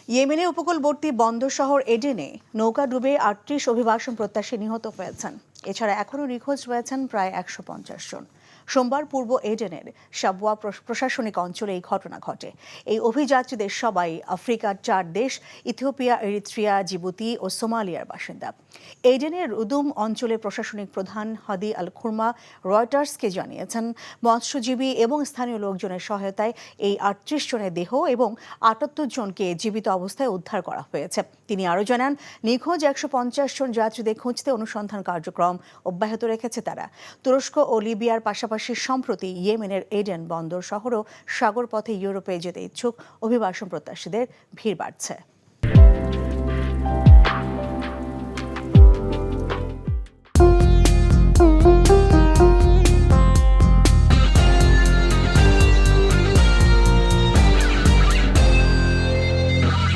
ইয়েমেনের উপকূলবর্তী বন্দর শহর এডেনে নৌকা ডুবে ৩৮ অভিবাসন প্রত্যাশী নিহত হয়েছেন। এছাড়া এখনও নিখোঁজ রয়েছেন প্রায় ১৫০ জন। সোমবার পূর্ব এডেনের সাবওয়া প্রশাসনিক অঞ্চলে এই ঘটনা ঘটে। এই অভিযাত্রীদের সবাই আফ্রিকার ৪ দেশ ইথিওপিয়া, এরিত্রিয়া, জিবুতি ও সোমালিয়ার বাসিন্দা। এডেনের রুদুম অঞ্চলের প্রশাসনিক প্রধান হাদি আল খুরমা রয়টার্সকে জানিয়েছেন, মৎস্যজীবী এবং স্থানীয় লোকজনের সহায়তায় এই ৩৮ জনের দেহ এবং ৭৮ জনকে জীবিত অবস্থায় উদ্ধার করা হয়েছে। তিনি আরও জানান, নিখোঁজ ১৫০ জন যাত্রীদের খুঁজতে অনুসন্ধান কার্যক্রম অব্যাহত রেখেছে তারা। তুরস্ক ও লিবিয়ার পাশাপাশি সম্প্রতি ইয়েমেনের এডেন বন্দর শহরও সাগরপথে ইউরোপে যেতে ইচ্ছুক অভিবাসন প্রত্যাশীদের ভিড় বাড়ছে।